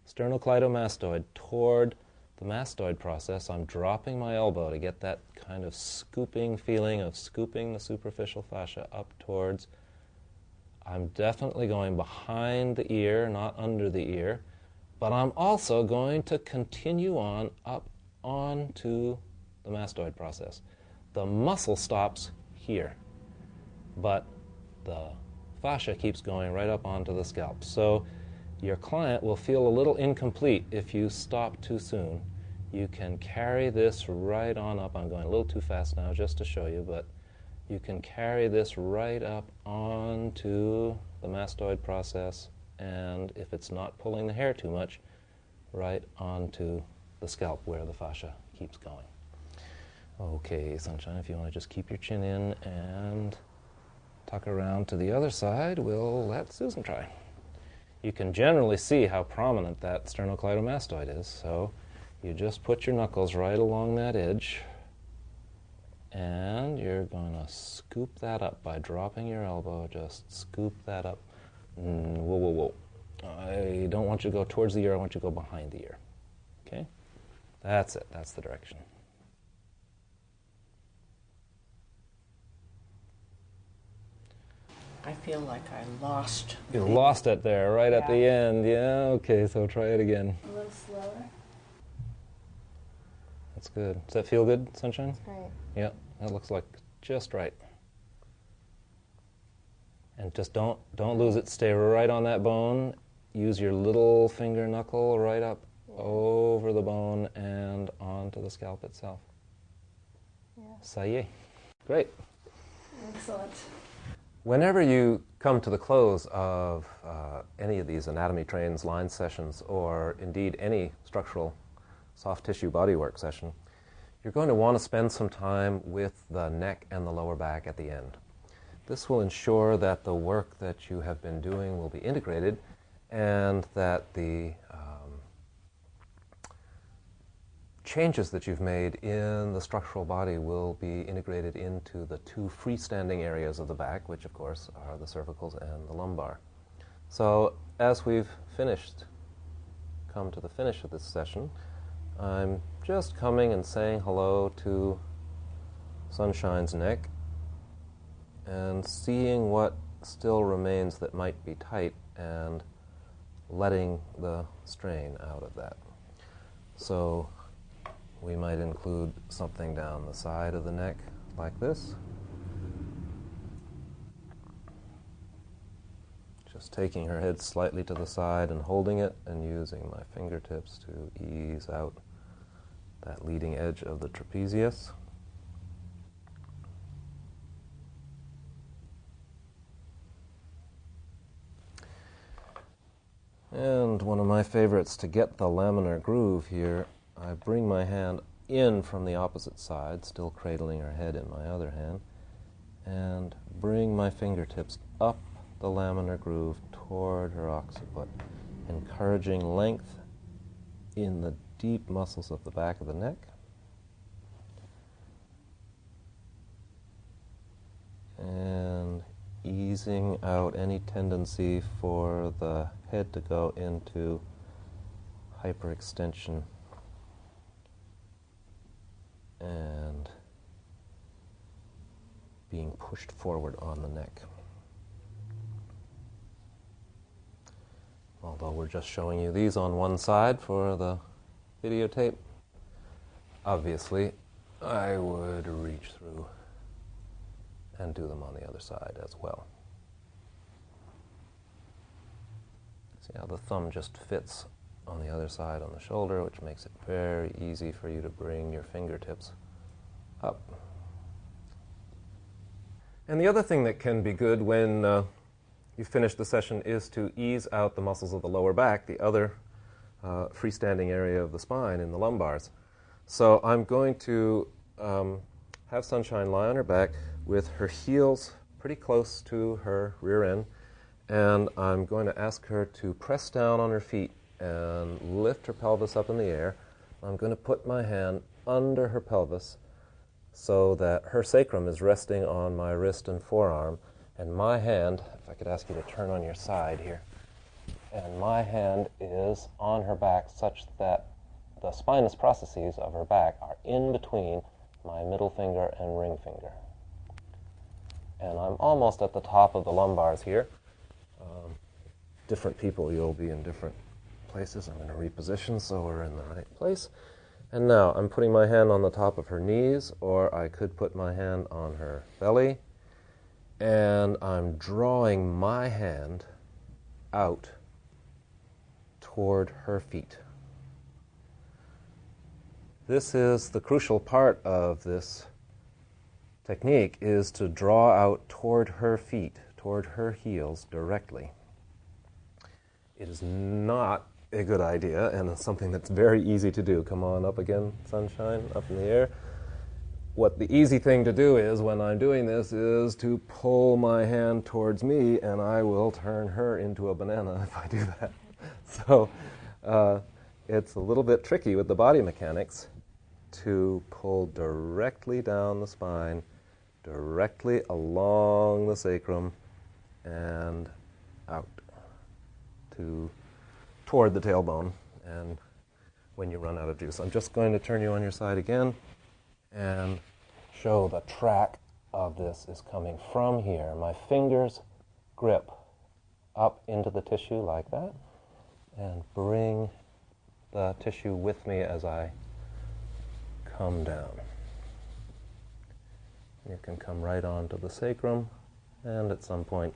Speaker 1: sternocleidomastoid toward the mastoid process, I'm dropping my elbow to get that kind of scooping feeling of scooping the superficial fascia up towards. I'm definitely going behind the ear, not under the ear, but I'm also going to continue on up onto the mastoid process. The muscle stops here, but the fascia keeps going right up onto the scalp. So your client will feel a little incomplete if you stop too soon. You can carry this right on up. I'm going a little too fast now just to show you, but you can carry this right up onto the mastoid process, and if it's not pulling the hair too much, right onto the scalp where the fascia keeps going. Okay, Sunshine, if you want to just keep your chin in and tuck around to the other side, we'll let Susan try. You can generally see how prominent that sternocleidomastoid is, so you just put your knuckles right along that edge, and you're going to scoop that up by dropping your elbow. Just scoop that up. Whoa, whoa, whoa. I don't want you to go towards the ear. I want you to go behind the ear. Okay? That's it. That's the direction.
Speaker 3: I feel like I lost.
Speaker 1: You lost it there, right at the end. Yeah, okay, so try it again.
Speaker 4: A little slower.
Speaker 1: That's good. Does that feel good, Sunshine?
Speaker 4: That's great.
Speaker 1: Yeah, that looks like just right. And just don't lose it. Stay right on that bone. Use your little finger knuckle right up over the bone and onto the scalp itself.
Speaker 4: Yeah.
Speaker 1: Ça y est. Great.
Speaker 4: Excellent.
Speaker 1: Whenever you come to the close of any of these anatomy trains line sessions, or indeed any structural soft tissue bodywork session, you're going to want to spend some time with the neck and the lower back at the end. This will ensure that the work that you have been doing will be integrated, and that the changes that you've made in the structural body will be integrated into the two freestanding areas of the back, which of course are the cervicals and the lumbar. So as we've come to the finish of this session, I'm just coming and saying hello to Sunshine's neck and seeing what still remains that might be tight and letting the strain out of that. So we might include something down the side of the neck like this. Just taking her head slightly to the side and holding it and using my fingertips to ease out that leading edge of the trapezius. And one of my favorites, to get the laminar groove here, I bring my hand in from the opposite side, still cradling her head in my other hand, and bring my fingertips up the laminar groove toward her occiput, encouraging length in the deep muscles of the back of the neck. And easing out any tendency for the head to go into hyperextension and being pushed forward on the neck. Although we're just showing you these on one side for the videotape, obviously I would reach through and do them on the other side as well. See how the thumb just fits on the other side on the shoulder, which makes it very easy for you to bring your fingertips up. And the other thing that can be good when you finish the session is to ease out the muscles of the lower back, the other freestanding area of the spine in the lumbars. So I'm going to have Sunshine lie on her back with her heels pretty close to her rear end, and I'm going to ask her to press down on her feet and lift her pelvis up in the air. I'm going to put my hand under her pelvis so that her sacrum is resting on my wrist and forearm, and my hand, if I could ask you to turn on your side here, and my hand is on her back such that the spinous processes of her back are in between my middle finger and ring finger. And I'm almost at the top of the lumbars here. Different people, you'll be in different places. I'm going to reposition so we're in the right place. And now I'm putting my hand on the top of her knees, or I could put my hand on her belly, and I'm drawing my hand out toward her feet. This is the crucial part of this technique, is to draw out toward her feet, toward her heels directly. It is not a good idea, and it's something that's very easy to do. Come on up again, Sunshine, up in the air. What the easy thing to do is, when I'm doing this, is to pull my hand towards me, and I will turn her into a banana if I do that. So it's a little bit tricky with the body mechanics to pull directly down the spine, directly along the sacrum, and out toward the tailbone, and when you run out of juice. I'm just going to turn you on your side again and show the track of this is coming from here. My fingers grip up into the tissue like that, and bring the tissue with me as I come down. You can come right onto the sacrum, and at some point,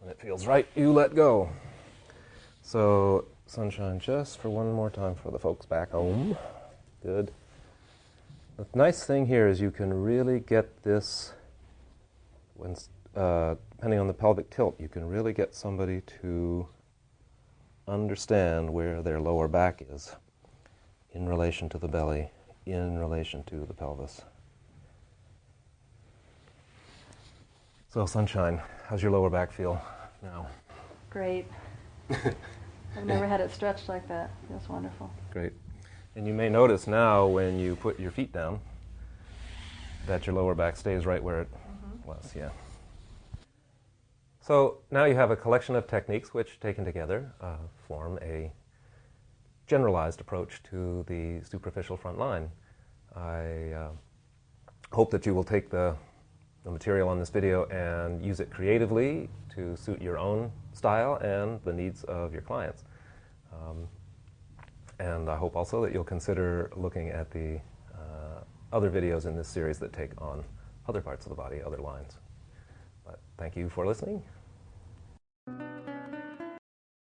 Speaker 1: when it feels right, you let go. So, Sunshine, just for one more time for the folks back home. Good. The nice thing here is you can really get this, when depending on the pelvic tilt, you can really get somebody to understand where their lower back is in relation to the belly, in relation to the pelvis. So, Sunshine, how's your lower back feel now?
Speaker 4: Great. I've never had it stretched like that. It feels wonderful.
Speaker 1: Great. And you may notice now when you put your feet down that your lower back stays right where it was, yeah. So now you have a collection of techniques which, taken together, form a generalized approach to the superficial front line. I hope that you will take the material on this video and use it creatively to suit your own style and the needs of your clients. And I hope also that you'll consider looking at the other videos in this series that take on other parts of the body, other lines. But thank you for listening.